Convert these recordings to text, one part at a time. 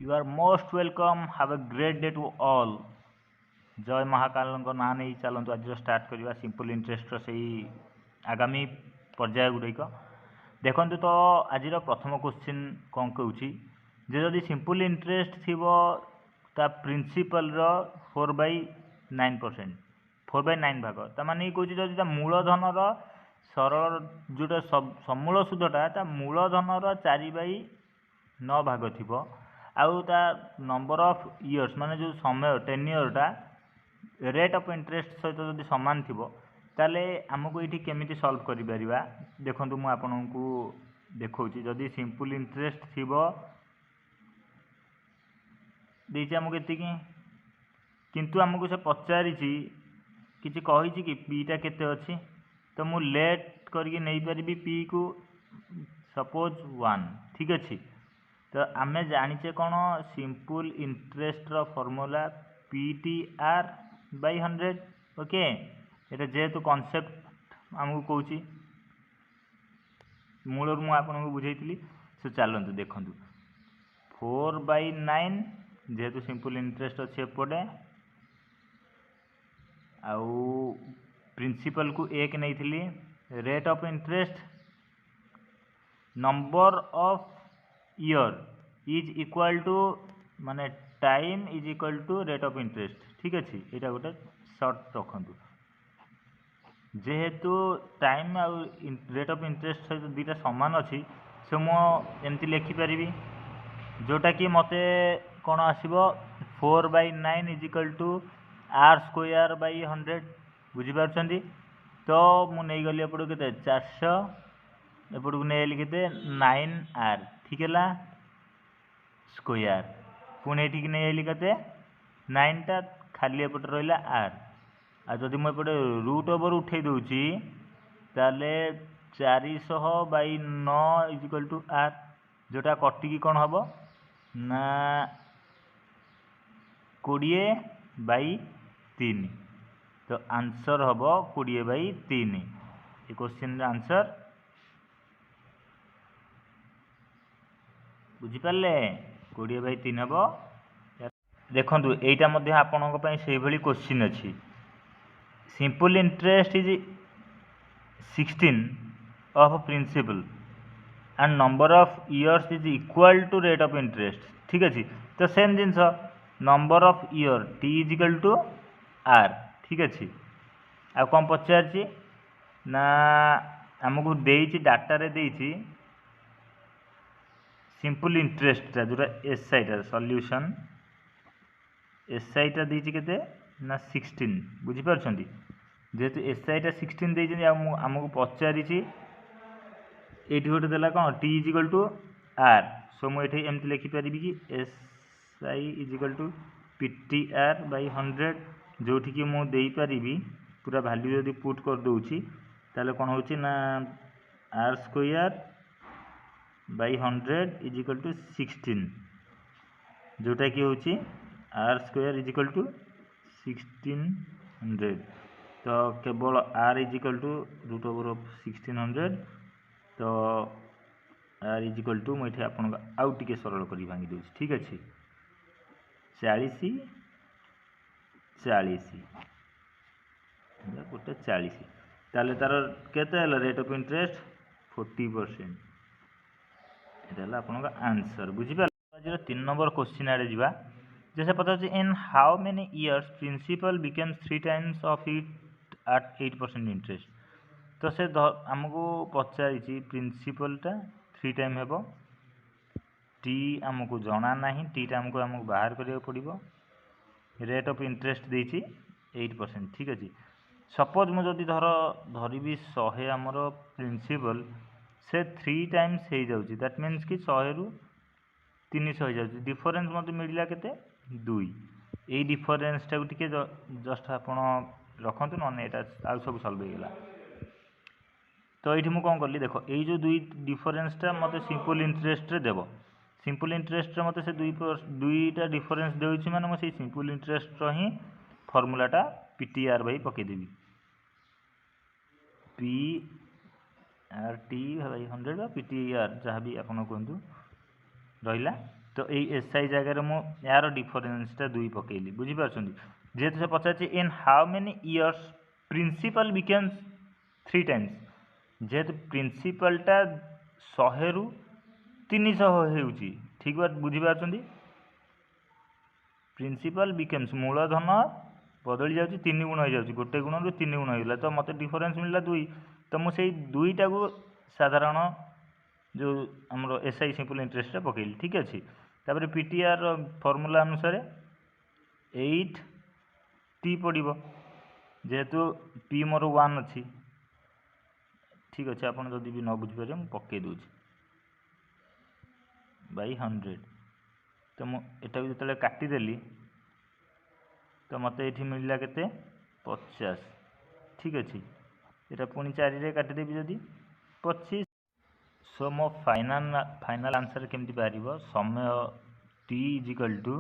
You are most welcome. Have a great day to all. जय महाकाल ना नहीं चलतु आज स्टार्ट करवा सिंपल इंटरेस्ट से आगामी पर्याय गुड़िक देखु तो आज प्रथम क्वेश्चन कौन कौच जदि सिंपल इंटरेस्ट थी प्रिंसिपल 4/9% 4/9 भाग ताने कौच जब मूलधन सरल जोटा समूल सुधटा मूलधन 4/9 भाग थी आउ नंबर ऑफ इयर्स माने जो समय टेन्योरटा रेट ऑफ इंटरेस्ट सहित जब सामान थी ताले आमको ये केमी सॉल्व करि परिबा देखु मु आपको देखा जदि सिंपल इंटरेस्ट थी देछि आमको एतिकी किंतु आमको से पचारि किछि कहि कि पीटा केते अछि तो मु लेट करके नहीं पारि पी को सपोज 1 ठीक अच्छे तो आम जाचे कौन simple interest formula PTR/100 okay ये जेहेतु कॉन्सेप्ट आमको कौच मूल मुझे बुझे सो चलतु देखु 4/9 जेहेतु सिंपल इंटरेस्ट अच्छे एपटे आउ प्रिंसिपल को 1 नहीं थी rate of interest number of year is equal to माने time is equal to rate of interest ठीक अच्छे यहाँ गोटे सर्ट रखु जेहेतु टाइम आउ रेट ऑफ इंटरेस्ट सहित दुईटा सामान अच्छी से मुझे लिखिपारि जोटा कि मत कौन आसो 4/9 इज इक्वल टू R²/100 बुझीपार तो मुझे गली एपट के 400 एपट को नहीं के 9R ठीक है स्क्वायर पुणी ये नहीं के 9टा खाली एपटे रहा R आदि मुझे रूट ओवर उठे दूची ताले 400/9 इज इक्वल टू R जोटा कटिकी कौन हम ना 20/3 तो आंसर हम 20/3 ये क्वेश्चन आंसर बुझिपारे 20/3 हम देखु यहाँ आपण से क्वेश्चन अच्छी simple interest is 16 of principal and number of years is equal to rate of interest ठीक अच्छे तो सेम जिनस number of year T is equal to R ठीक अच्छे आ कौन पचार ना आमको देती डाटा देती सिंपल इंटरेस्ट जोटा SI टा सॉल्यूशन SI टा देती केते ना 16 बुझीपार जेहेतु SI टा 16 देती आमको पचारि ये गोटे देला कौन T is equal to R so मुझे एमती लिखिपारि कि SI is equal to PTR/100 जोटि कि मुझे पूरा वैल्यू जब पुट कर दूची ताले कौन होची ना R²/100 इज इक्वल टू 16 जोटा कि होची R² इज इक्वल टू 1600 तो केवल R is equal to root over of 1600 तो R इज इक्वल टू मुझे आपन आउ टिके सरल कर भांगी दूँ ठीक अच्छे 40 गोटे 40 ताले तार केते रेट ऑफ इंटरेस्ट 40% ये आपन आंसर बुझीपार आज 3 नंबर क्वेश्चन आड़े जावा जैसे पता in how many years principal becomes 3 times of it at 8% interest तो से आमको पचारि प्रिंसिपलटा 3 टाइम हेबो T आमको जना ना T टा आमको बाहर करिया पड़िबो रेट ऑफ इंटरेस्ट देछि 8% ठीक अच्छे सपोज मुझे धरबी 100 आमर प्रिंसिपल से 3 टाइम्स हो जाऊँगी दैट मीन्स कि 100 रु 300 हो जाऊँगी डिफरेन्स मत मिलला के 2 यही डिफरेन्स टाक टे जस्ट आप रखु ना यहाँ सब सल्व होगा तो ये मुझे कौन कली देख ये जो 2 डिफरेन्सटा मत सिंपल इंटरेस्ट देव सिंपल इंटरेस्ट मत से 2टा डिफरेन्स देउछि माने मुझे सिंपल इंटरेस्ट ही फॉर्मूलाटा PTR/ पकईदेवी PRT/100 PTR जहाँ भी आप कहतु रहा तो ये एसआई जगह मु यार डिफरेन्सटा 2 पकेली बुझीपारछंती जेहेतु से पचार in how many years principal becomes 3 times जेहेतु प्रिंसिपलटा 100 रु 300 होउची ठीक बात बुझीपारछंती प्रिंसिपल बिकम्स मूलधन बदली जाऊँगी 3 गुण हो जाऊँगी गोटे गुण रु 3 गुण होगा तो मत डिफरेन्स मिलला 2 तो मुझे 2टा को साधारण जो आम एसआई सिंपल इंटरेस्ट पकईली ठीक अच्छे तापर पीटीआर फर्मूला अनुसार 8t पड़ो जेहेतु पी मोर 1 अच्छी ठीक अच्छे आप जदि भी न बुझीपारे मुझे पकई दूसरी बाई 100 तो मुझे जो काटिदेली तो मत ये मिलला के 50 ठीक अच्छे यहाँ पुणी 4 काटिदेवी जदि 25 सो मो फाइनाल आंसर केमती बाहर समय t इजिकल टू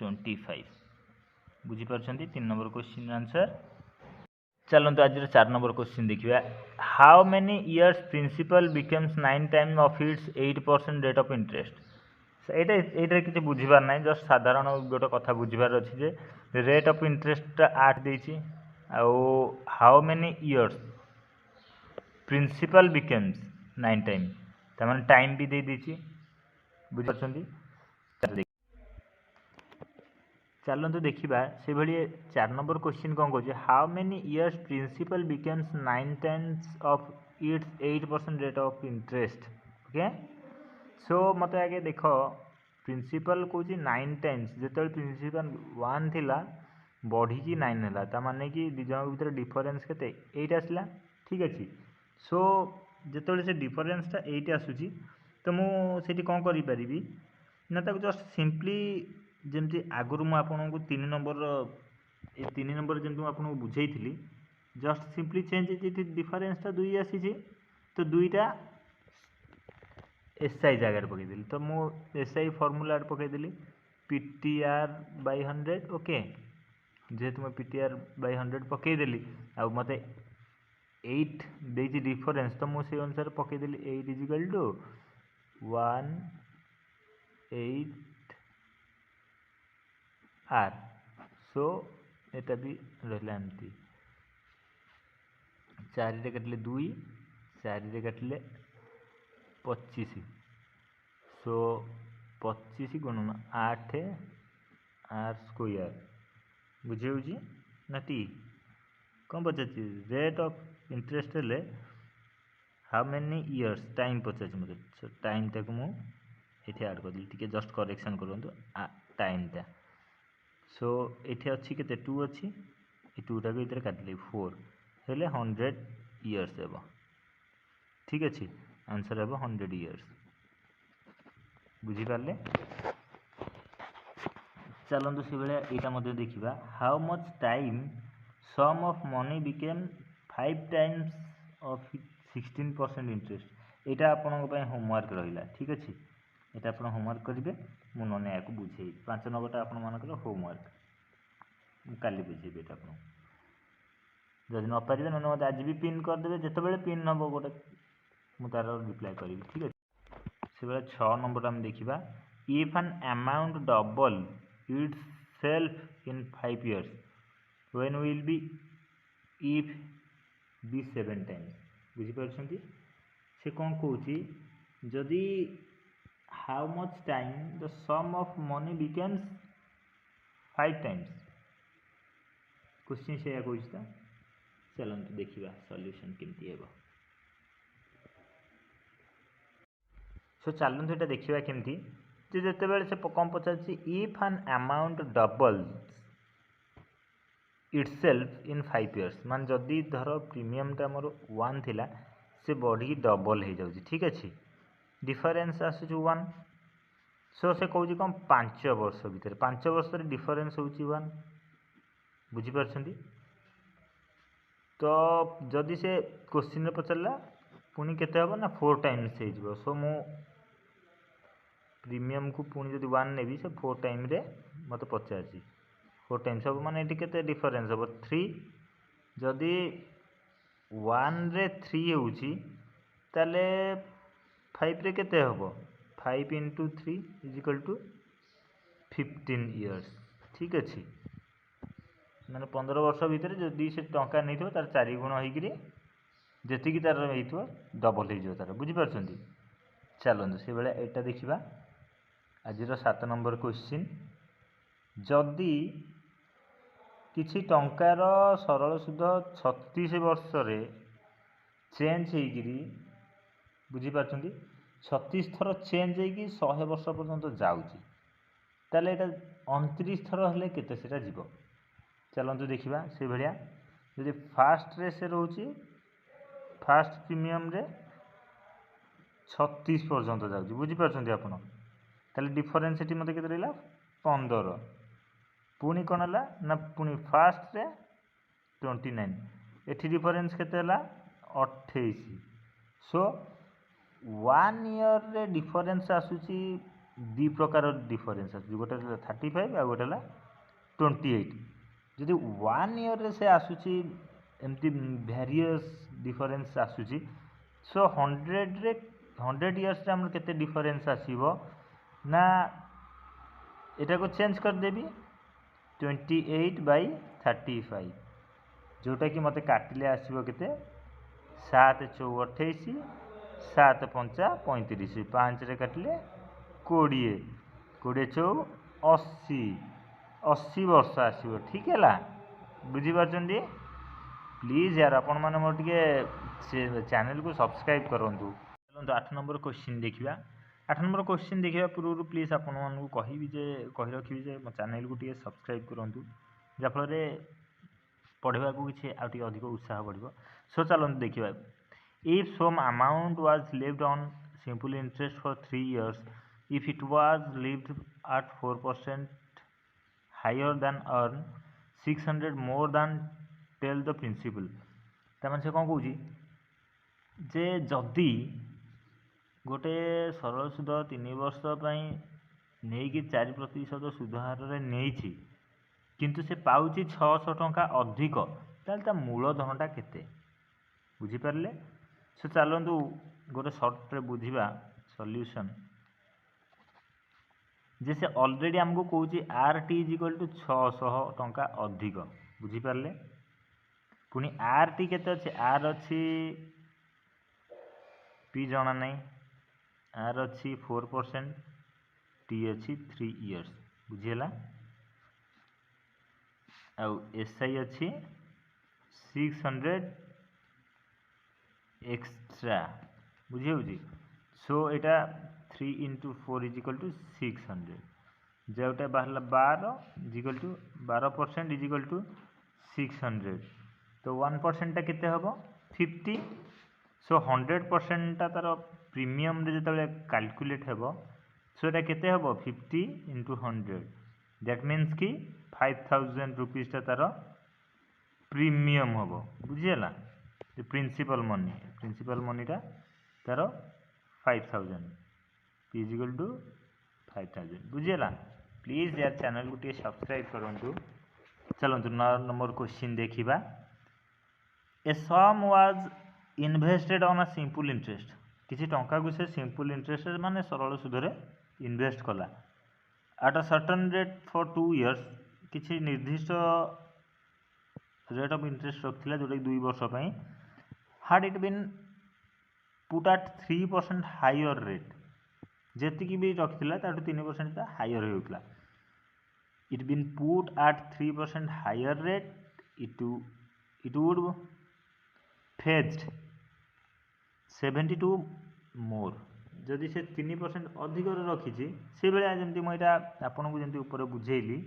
25 बुझीपारछंती 3 नंबर क्वेश्चन आंसर। चलते आज 4 नंबर क्वेश्चन देखिए how many years principal becomes 9 time of its 8% rate of interest ये किसी बुझीबार ना जस्ट साधारण गोटे कथा बुझीबार अच्छी जे रेट ऑफ इंटरेस्ट 8 देती how many years principal becomes 9 time तमाने टाइम भी दे दीची बुझीपारछंती चलते देखा से भाई 4 नंबर क्वेश्चन कौन कहे how many years principal becomes 9 times of its 8% rate of interest okay so मत आगे देख प्रिंसिपल कौन 9 टाइम्स जो प्रिंसिपल 1 थिला बढ़ी 9 है माने कि दी जन भर डिफरेन्स के 8 आसला ठीक अच्छे सो जो से डिफरेन्सटा 8 आसूची तो मुझे कौन करी ना जस्ट सिंपली जमती आगुरी मुझे 3 नंबर ये 3 नंबर जमी मुझे बुझे जस्ट सिंपली चेंज डिफरेन्सटा 2 आसी तो 2टा एसआई जगह पकईदेली तो मुझे एसआई फर्मूला पकईदेली पीटीआर बाय 100 ओके जेहेतु मैं पीटीआर बाय 100 पकईदेली आ मत 8 देती डिफरेन्स तो मुझे अनुसार पकईदेली 8 इजिकल टू 1 8 आर सो यहाँ भी रहा एमती 4 काटिले 2 4 काटिले 25 सो 25 गुणन 8 आर स्क्वायर बुझे ना टी कौन पचार रेट ऑफ इंटरेस्ट हेल्ले हाउ मेनी इयर्स टाइम पचार मतलब सो टाइम टाक मुझे ऐड करदेली टी जस्ट करेक्शन करूँ टाइमटा सो ये अच्छी के 2 अच्छी 2टा को काटिले 4 हेल्ले 100 इयर्स हे ठीक अच्छे आंसर हे 100 इयर्स बुझीपारे चलते से भाया यहाँ देखा how much time sum of money became 5 times of 16% interest यहाँ आपण होमवर्क रहा ठीक अच्छे यहाँ आप होमवर्क करेंगे मुझे नने या बुझे 5 नंबरटा आप होमवर्क काली बुझेबी ये आप जब नपारे ना मत आज भी पिन करदे जिते पिन हम गोटे मुझे तार रिप्लाई करी ठीक है से भाई 6 नंबर आम देखा if an amount double itself in 5 years when will be if be 7 times बुझीपार से कौन कौन जदि how much time the sum of money becomes 5 times question से कहता चलते देखा सॉल्यूशन केमती है सो चलते यहाँ देखा केमती जिते से कौन पचार if an amount double itself in 5 years मान जदि धर प्रीमियमटा मोर 1 थिला से बढ़ी डबल हो जाऊँगी ठीक अच्छे डिफरेन्स आसूँ 1 सो से कौन कौन 5 वर्ष भितर 5 वर्ष डिफरेन्स हो 1 बुझीपार तो जदि से क्वेश्चन पचारा पुणी केते हम ना 4 टाइम्स हो सो मु प्रीमियम को पुणी जब 1 नेबी से 4 टाइम रे मत पचार 4 टाइम्स हम माने ये डिफरेन्स हम 3 जदि 1 रे 3 होउची ताले फाइव रे केते हबो 5 into 3 is equal to 15 years ठीक अच्छे मैंने 15 वर्ष भितर जदि से टंका नहीं थो तार 4 गुण होगी जी तार हो डबल हो तार बुझीपार चलते से भाया यहाँ देखा आज 7 नंबर क्वेश्चन जदि किसी टंकार सरल सुध 36 वर्ष रे चेंज होगी बुझीपार 36 थर चेंज होगी 100 वर्ष पर्यंत जाऊँगी ताले एटा 29 थर हेले केते सेटा जीवो चलतु देखा से भाया जदि फास्ट रे से रोचे फास्ट प्रीमियम रे 36 पर्यंत जाऊँगी बुझीपार आपड़ ताले डिफरेन्स ये मत के रहा 15 पुणी कौन है ना पुणी फास्ट रे 29 एटी डिफरेन्स केते 28 सो 1 ईयर रे डिफरेन्स आसूची दी प्रकार डिफरेन्स आसूची गोटे 35 आ गोटे 28 जदि 1 ईयर रे से आसूची एमती वेरियस डिफरेन्स आसूची सो 100 इयर्स रे हमर केते डिफरेन्स आसीबो ना एटा को चेंज कर देबी 28/35 जोटा कि मते काटिले आसीबो केते 7 × 4 28 7 × 5 35 5 रे काटिले 20 20 × 4 80 वर्ष आसीबो ठीक है बुझीपारछन्ती प्लीज यार आपण माने मोर टिके चैनल को सब्सक्राइब करंतु चलंतु 8 नंबर क्वेश्चन देखिबा 8 नंबर क्वेश्चन देखिबा पूर्व प्लीज आपण मानकु कहि रखिबि जे मो चैनल को टिके सब्सक्राइब करंतु जा फल रे पढ़वा को किसी आ टिके अधिक उत्साह बढ़िबो सो चलंतु देखिबा if some amount was left on simple interest for 3 years if it was lived at 4% higher than earn 600 more than tell the principal तमान से कौन कहूँ जे जदि गोटे सरल सुध 3 वर्ष नहीं कि 4% सुध हार नहीं किंतु से पाउची 600 टंका अधिक ताल मूल धनटा केते बुझीपारे सो चलतु गोटे सर्ट रे बुझा सॉल्यूशन जैसे ऑलरेडी आमको कौची R T is equal to 600 टंका अधिक बुझीपारे पुणी आर टी केते अच्छे आर अच्छी पी जना नहीं आर अच्छी 4% टी अच्छी 3 इयर्स बुझीला आउ एस आई अच्छी 600 एक्स्ट्रा बुझे बुझी सो एटा 3 × 4 इज इक्वल टू 600 जोटा बाहर 12 is equal to 12% is equal to 600 तो 1% केते हबो 50 सो 100% तार प्रीमियम रे जतले कैलकुलेट हेबो सो एटा केते हबो 50 × 100 दैट मीन्स कि 5000 रुपीस तार प्रीमियम हबो बुझियला प्रिंसिपल मनीटा तार 5000 पी इज इक्वल टू 5000 बुझियला प्लीज यार चैनल को सब्सक्राइब करंतु चलंतु 9 नंबर क्वेश्चन देखिबा a sum was invested on a simple interest किसी टंका को से सिंपल इंटरेस्ट माने सरल सुध रे इन्वेस्ट कला at a certain rate for 2 years किसी निर्दिष्ट रेट ऑफ इंटरेस्ट रखिला जोटा 2 वर्ष पई had it been put at 3% higher rate जेतिकी भी रखिला ताटू 3% higher होउतला it been put at 3% higher rate it would fetched 72 more जदि से 3% अधिक रखी से भाया जमी मुझा आपन को जमी ऊपर बुझेली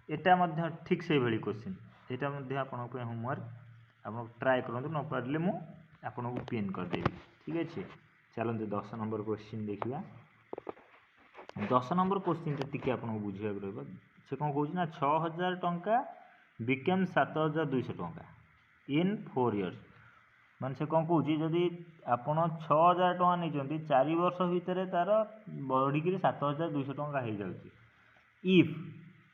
एटा ठीक से भाई क्वेश्चन यहाँ आपन होमवर्क आप ट्राए करूँ न पारे मु आपन को पिन करदेवी ठीक अच्छे चलते 10 नंबर क्वेश्चन देखा 10 नंबर क्वेश्चन टी आपको बुझा रहा से कौन कौन ना 6000 टंका बिकेम 7200 टंका इन 4 इयर्स मान से कौन कौन जदि आपड़ 6000 टंका नहीं 4 वर्ष भितर तार बढ़िक 7200 टंका हो जाए if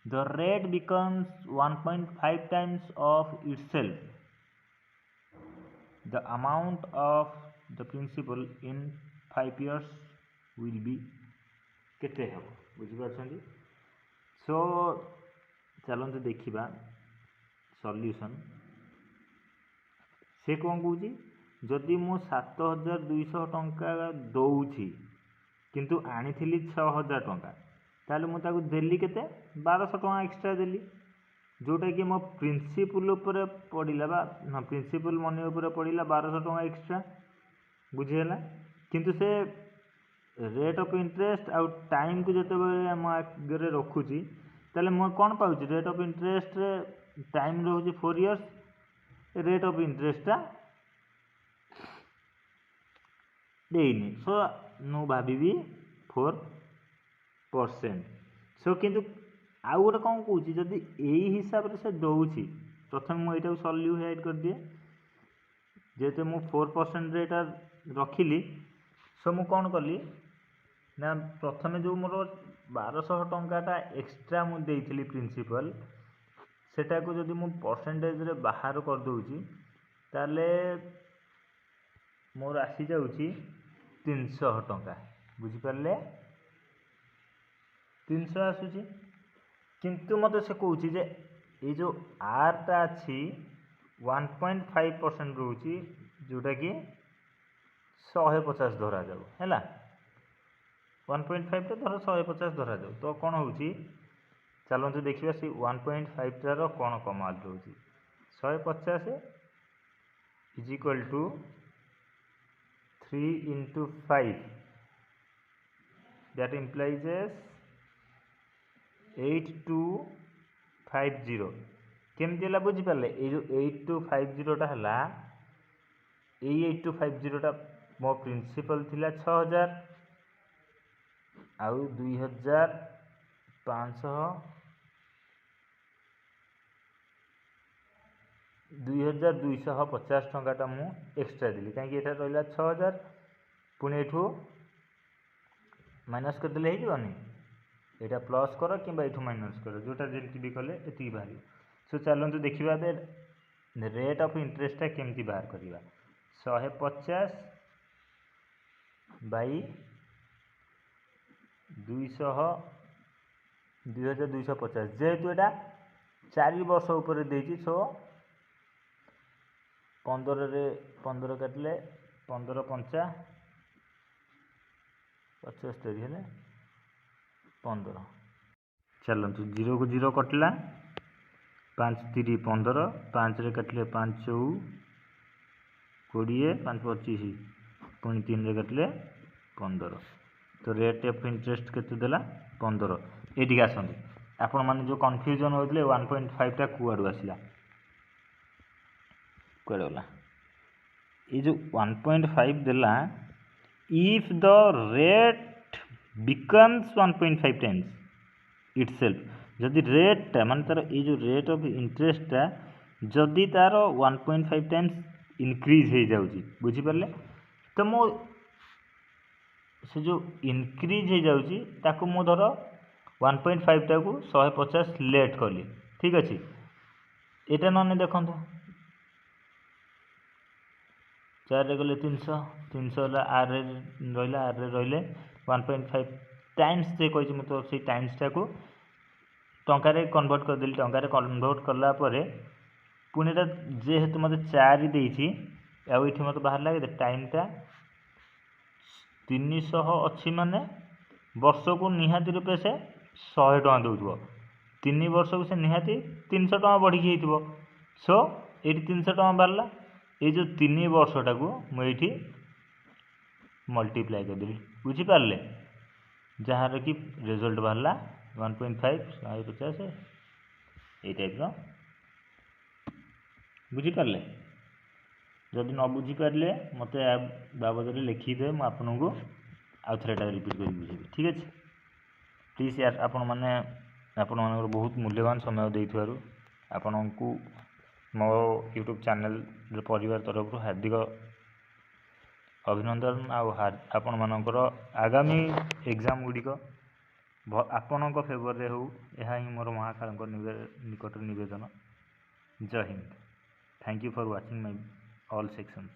the rate becomes 1.5 times of itself the amount of the principal in 5 years will be केते हम बुझिपारछन्ती। सो चलते देखा सॉल्यूशन से कौन कौच जदि मु 7200 टंका दौची किंतु आनी 6000 टंका ताले मुझे देली के 1200 टंका एक्सट्रा देली जोटा कि मो प्रिंसिपल उपर पड़ा बा प्रिंसिपल मनी उपर पड़ा 1200 टंका एक्सट्रा बुझीगला किंतु से रेट ऑफ इंटरेस्ट आउ टाइम को जिते आगे रखुची ताले मु कौन पाऊँ रेट ऑफ इंटरेस्ट टाइम रोचे 4 इयर्स रेट ऑफ इंटरेस्ट देनी सो नु भावी 4%। सो किंतु आउ गोटे कौन कौच जदि यही हिसाब से दौची प्रथम मुझे सॉल्यूट कर दिए जेहेतु मु 4% रेटा रखिली। सो मु कौन कली ना प्रथम जो मोर 1200 टंकाटा एक्सट्रा मु देइथिली प्रिंसिपल सेटा को जदि मु परसेंटेज रे बाहर कर दूची ताले मोर आसी जाउची 300 टंका बुझी पारले 300 आसुची किंतु मते से कहूची जे ये जो आर टा अछि 1.5% रोची जोटा कि 150 धरा जाऊ हैला 1.5 धर 150 धरा जाऊ तो कौन होची चलते देखिए सी 1.5 टार कौन कमाल रोची 150 is equal to 3 into 5 that implies as 8250 केमती है बुझिपारे ये जो 8250 टा है 8250 टा मो प्रिंसिपल थिला 6000 आउ 2250 टंकाटा मु एक्सट्रा दिली कहीं रहा 6000 पुणी एठू माइनस करदे होनी यहाँ प्लस कर कि माइनस कर जोटा जमी भी कले ये बाहर। सो चलते देखा रेट ऑफ इंटरेस्टा केमती बाहर करवा 150 बाई 2250 जेहेतु यहाँ 4 वर्ष उपर देती सो 15 काटिले 15 पंचा 75 है 15 चलतु 0 को 0 कटला 5 3 15 5 रे काटिले 5 4 20 5 25 पुणी 3 रे काटिले 15 तो रेट ऑफ इंटरेस्ट केते देला 15। एटिक आसते आपण माने जो कन्फ्यूजन होते 1.5 टा कुआडू आसला कुआडे गला ये जो 1.5 देला if the rate becomes 1.5 times itself जदि रेट मान तार ये जो रेट ऑफ इंटरेस्ट जदि तार 1.5 टाइम्स इनक्रीज हो जाउची बुझी पारले तो मो से जो इनक्रीज हो जाउची ताको मो धर 1.5 टा को 150 लेट करली ठीक अच्छे एटा नने देखंतु 4 रे गले 300 आर रे रहिले 1.5 टाइम्स से कही तो से टाइम्सटा को टंका रे कन्वर्ट कर देली टंका रे कन्वर्ट करला परे पुणी जेहेतु मत 4 देइछि आ इठी मत बाहर लागे टाइमटा 300 अच्छी माने वर्ष को निहाती रूपे से 100 टका दौथबो 3 वर्ष को से निहाती 300 टका बढ़ी होइथबो सो ये 300 टका बाहरला ये जो 3 वर्षटा को मुझे मल्टीप्लाई कर देली बुझी पारले जहाँ कि रिजल्ट बाहरला 1.5 150 ये टाइप बुझी पारले जदि न बुझी पारले मते बाबद लिखिदे मुझे आपको आउ थे रिपीट कर बुझेबी ठीक अच्छे प्लीज यार आपण मैंने आपण बहुत मूल्यवान समय देइथारु आपनकु मो यूट्यूब चैनल परिवार तरफ हार्दिक अभिनंदन आपण मानकर आगामी एग्जाम गुड़िक आपण फेवर रे हो यह ही मोर महाकाल निकट निवेदन। जय Hind. Thank you for watching my all sections.